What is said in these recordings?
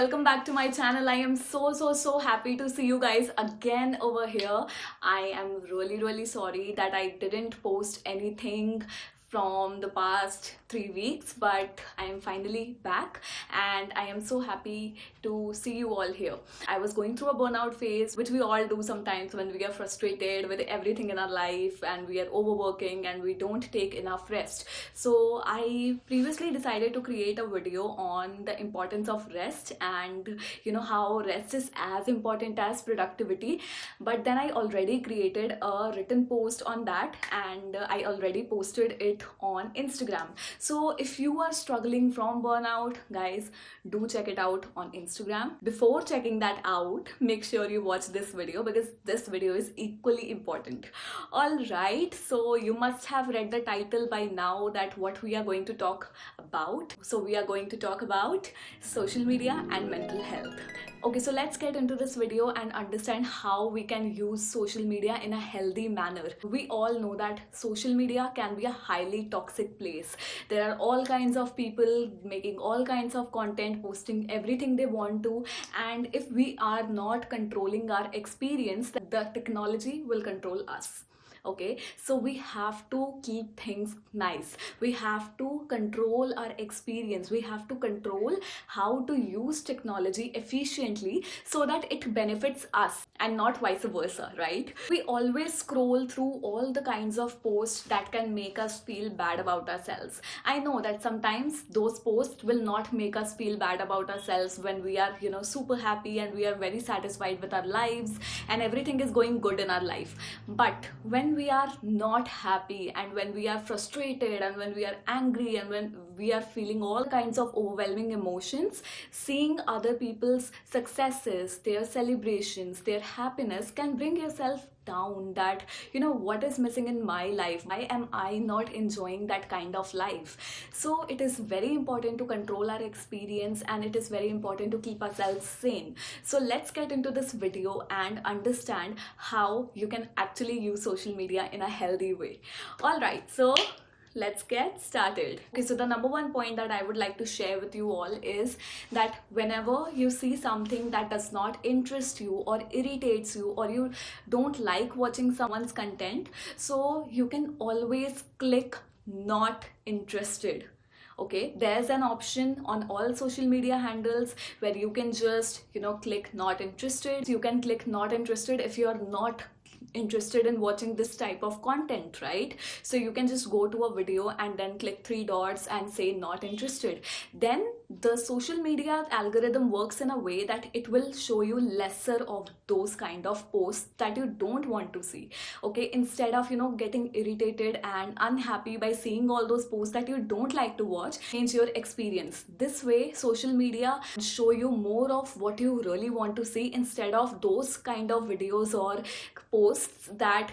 welcome back to my channel. I am so happy to see you guys again over here. I am really sorry that I didn't post anything from the past 3 weeks, but I am finally back and I am so happy to see you all here. I was going through a burnout phase, which we all do sometimes when we are frustrated with everything in our life and we are overworking and we don't take enough rest. So I previously decided to create a video on the importance of rest and how rest is as important as productivity. But then I already created a written post on that and I already posted it on Instagram. So if you are struggling from burnout, guys, do check it out on Instagram. Before checking that out, make sure you watch this video because this video is equally important. Alright, so you must have read the title by now that what we are going to talk about. So we are going to talk about social media and mental health. Okay, so let's get into this video and understand how we can use social media in a healthy manner. We all know that social media can be a highly toxic place. There are all kinds of people making all kinds of content, posting everything they want to, and if we are not controlling our experience, the technology will control us. Okay, so we have to keep things nice. We have to control our experience. We have to control how to use technology efficiently so that it benefits us and not vice versa, right? We always scroll through all the kinds of posts that can make us feel bad about ourselves. I know that sometimes those posts will not make us feel bad about ourselves when we are, super happy and we are very satisfied with our lives and everything is going good in our life. But when we are not happy and when we are frustrated and when we are angry and when we are feeling all kinds of overwhelming emotions, seeing other people's successes, their celebrations, their happiness can bring yourself down. That what is missing in my life? Why am I not enjoying that kind of life? So it is very important to control our experience and it is very important to keep ourselves sane. So let's get into this video and understand how you can actually use social media in a healthy way. All right, so let's get started. Okay, so the number one point that I would like to share with you all is that whenever you see something that does not interest you or irritates you or you don't like watching someone's content, so you can always click not interested. Okay, there's an option on all social media handles where you can just click not interested. You can click not interested if you're not interested in watching this type of content, right? So you can just go to a video and then click three dots and say not interested. Then the social media algorithm works in a way that it will show you lesser of those kind of posts that you don't want to see. Okay, instead of getting irritated and unhappy by seeing all those posts that you don't like to watch, change your experience. This way social media show you more of what you really want to see instead of those kind of videos or posts that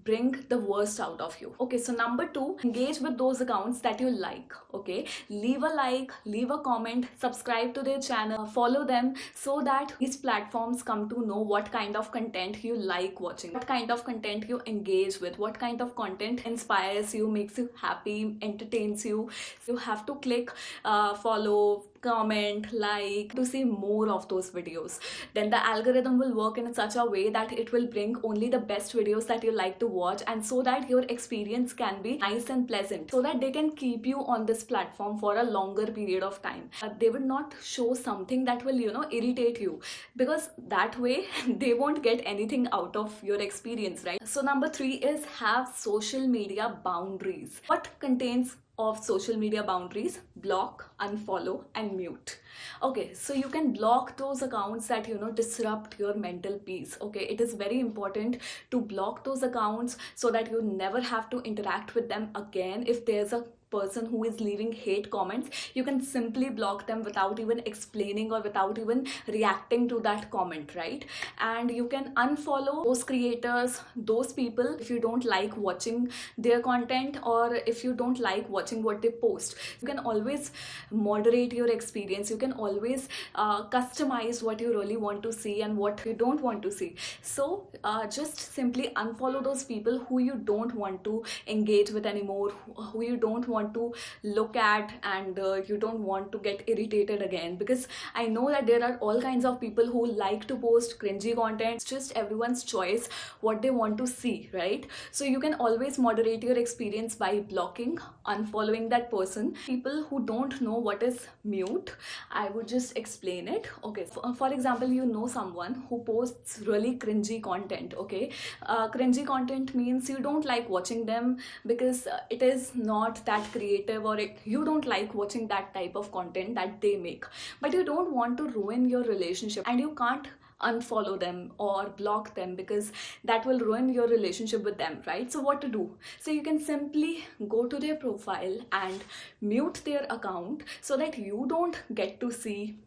bring the worst out of you. Okay, so number two, engage with those accounts that you like. Okay, leave a like, leave a comment, subscribe to their channel, follow them so that these platforms come to know what kind of content you like watching, what kind of content you engage with, what kind of content inspires you, makes you happy, entertains you. You have to click follow, comment, like to see more of those videos. Then the algorithm will work in such a way that it will bring only the best videos that you like to watch, and so that your experience can be nice and pleasant, so that they can keep you on this platform for a longer period of time. They will not show something that will irritate you, because that way they won't get anything out of your experience, right? So number three is have social media boundaries. What contains of social media boundaries? Block, unfollow and mute. Okay, so you can block those accounts that disrupt your mental peace. Okay, it is very important to block those accounts so that you never have to interact with them again. If there's a person who is leaving hate comments, you can simply block them without even explaining or without even reacting to that comment, right? And you can unfollow those creators, those people, if you don't like watching their content or if you don't like watching what they post. You can always moderate your experience. You can always customize what you really want to see and what you don't want to see. So just simply unfollow those people who you don't want to engage with anymore, who you don't want want to look at, and you don't want to get irritated again, because I know that there are all kinds of people who like to post cringy content. It's just everyone's choice what they want to see, right? So you can always moderate your experience by blocking, unfollowing that person. People who don't know what is mute, I would just explain it. Okay, for example, you know someone who posts really cringy content. Okay, cringy content means you don't like watching them because it is not that creative, or you don't like watching that type of content that they make, but you don't want to ruin your relationship, and you can't unfollow them or block them because that will ruin your relationship with them, right? So what to do? So you can simply go to their profile and mute their account so that you don't get to see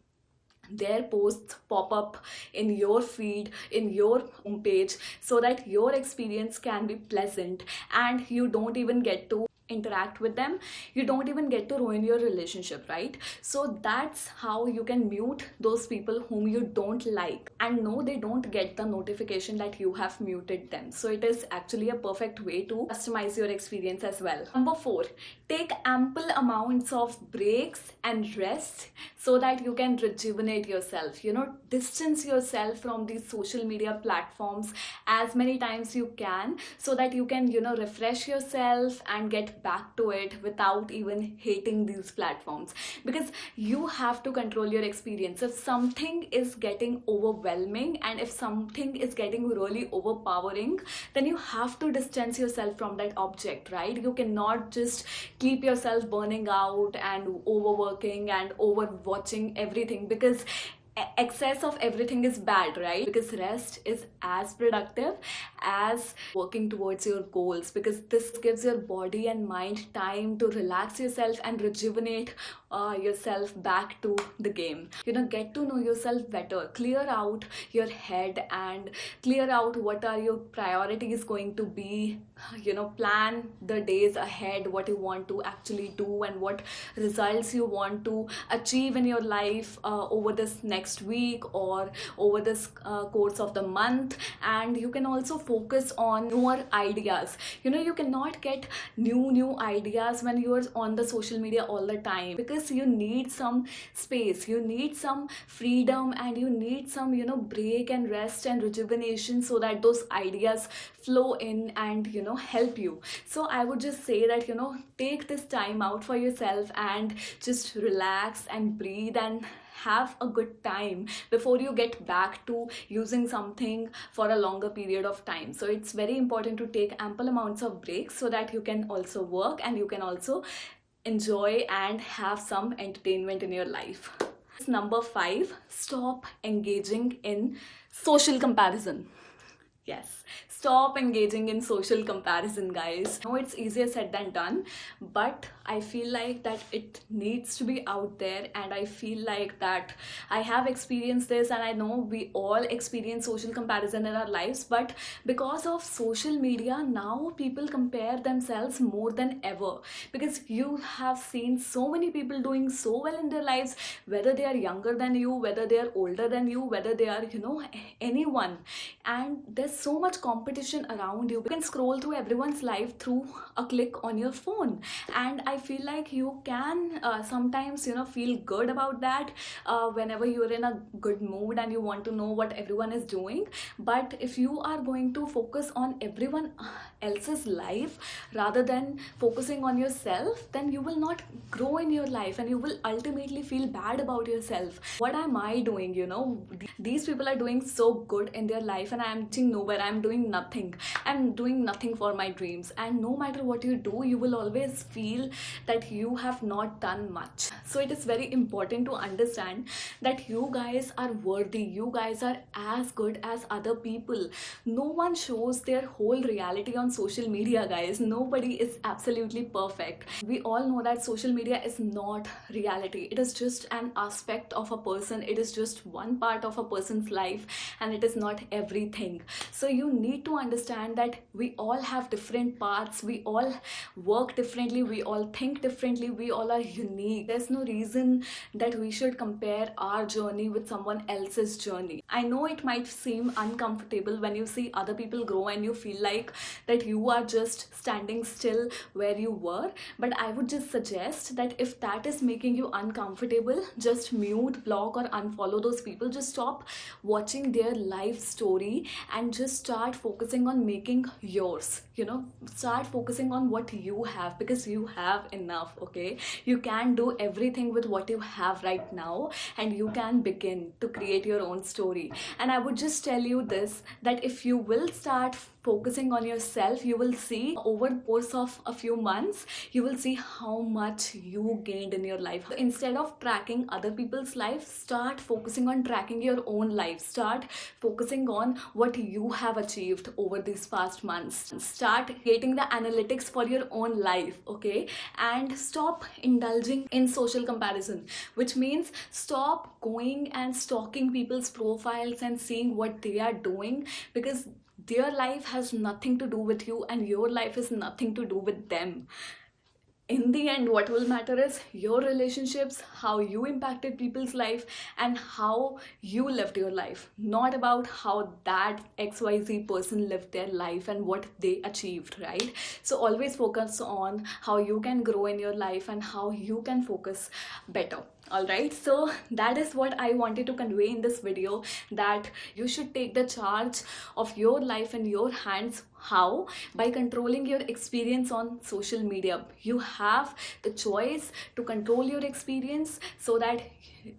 their posts pop up in your feed, in your homepage, so that your experience can be pleasant and you don't even get to interact with them, you don't even get to ruin your relationship, right? So that's how you can mute those people whom you don't like, and no, they don't get the notification that you have muted them. So it is actually a perfect way to customize your experience as well. Number 4, take ample amounts of breaks and rest so that you can rejuvenate yourself. You know, distance yourself from these social media platforms as many times you can, so that you can, you know, refresh yourself and get back to it without even hating these platforms, because you have to control your experience. If something is getting overwhelming and if something is getting really overpowering, then you have to distance yourself from that object, right? You cannot just keep yourself burning out and overworking and overwatching everything, because excess of everything is bad, right? Because rest is as productive as working towards your goals, because this gives your body and mind time to relax yourself and rejuvenate yourself back to the game. You know, get to know yourself better, clear out your head and clear out what are your priorities going to be. You know, plan the days ahead, what you want to actually do and what results you want to achieve in your life over this next week or over this course of the month. And you can also focus on newer ideas. You know, you cannot get new ideas when you are on the social media all the time, because you need some space, you need some freedom, and you need some, you know, break and rest and rejuvenation, so that those ideas flow in and, you know, help you. So I would just say that, you know, take this time out for yourself and just relax and breathe and have a good time before you get back to using something for a longer period of time. So it's very important to take ample amounts of breaks so that you can also work and you can also enjoy and have some entertainment in your life. Number 5, stop engaging in social comparison. Yes, stop engaging in social comparison, guys. I know it's easier said than done, but I feel like that it needs to be out there, and I feel like that I have experienced this, and I know we all experience social comparison in our lives. But because of social media, now people compare themselves more than ever, because you have seen so many people doing so well in their lives, whether they are younger than you, whether they are older than you, whether they are, you know, anyone, and there's so much competition around you. You can scroll through everyone's life through a click on your phone, and I feel like you can sometimes, you know, feel good about that whenever you're in a good mood and you want to know what everyone is doing. But if you are going to focus on everyone else's life rather than focusing on yourself, then you will not grow in your life and you will ultimately feel bad about yourself. What am I doing? You know, these people are doing so good in their life and I am reaching nowhere. I'm doing nothing. I'm doing nothing for my dreams. And no matter what you do, you will always feel that you have not done much. So it is very important to understand that you guys are worthy. You guys are as good as other people. No one shows their whole reality on social media, guys. Nobody is absolutely perfect. We all know that social media is not reality. It is just an aspect of a person. It is just one part of a person's life and it is not everything. So you need need to understand that we all have different paths, we all work differently, we all think differently, we all are unique. There's no reason that we should compare our journey with someone else's journey. I know it might seem uncomfortable when you see other people grow and you feel like that you are just standing still where you were, but I would just suggest that if that is making you uncomfortable, just mute, block, or unfollow those people. Just stop watching their life story and just start focusing on making yours. Start focusing on what you have, because you have enough. Okay, you can do everything with what you have right now, and you can begin to create your own story. And I would just tell you this, that if you will start focusing on yourself, you will see over the course of a few months, you will see how much you gained in your life. Instead of tracking other people's life, start focusing on tracking your own life. Start focusing on what you have achieved over these past months. Start creating the analytics for your own life, okay? And stop indulging in social comparison, which means stop going and stalking people's profiles and seeing what they are doing, because their life has nothing to do with you and your life is nothing to do with them. In the end, what will matter is your relationships, how you impacted people's life, and how you lived your life, not about how that XYZ person lived their life and what they achieved, right? So always focus on how you can grow in your life and how you can focus better. All right, so that is what I wanted to convey in this video, that you should take the charge of your life in your hands. How? By controlling your experience on social media. You have the choice to control your experience so that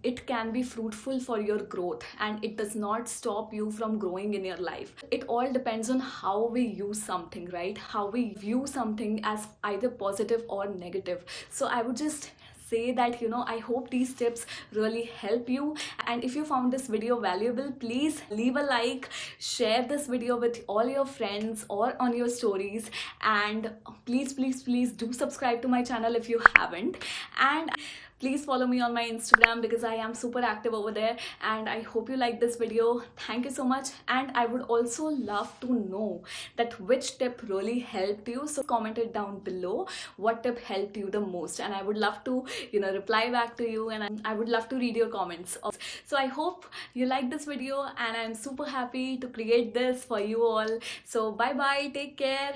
it can be fruitful for your growth and it does not stop you from growing in your life. It all depends on how we use something, right? How we view something as either positive or negative. So I would just say that I hope these tips really help you, and if you found this video valuable, please leave a like, share this video with all your friends or on your stories, and please do subscribe to my channel if you haven't, and please follow me on my Instagram because I am super active over there. And I hope you like this video. Thank you so much. And I would also love to know that which tip really helped you. So comment it down below, what tip helped you the most. And I would love to, reply back to you, and I would love to read your comments. So I hope you like this video, and I'm super happy to create this for you all. So bye bye, take care.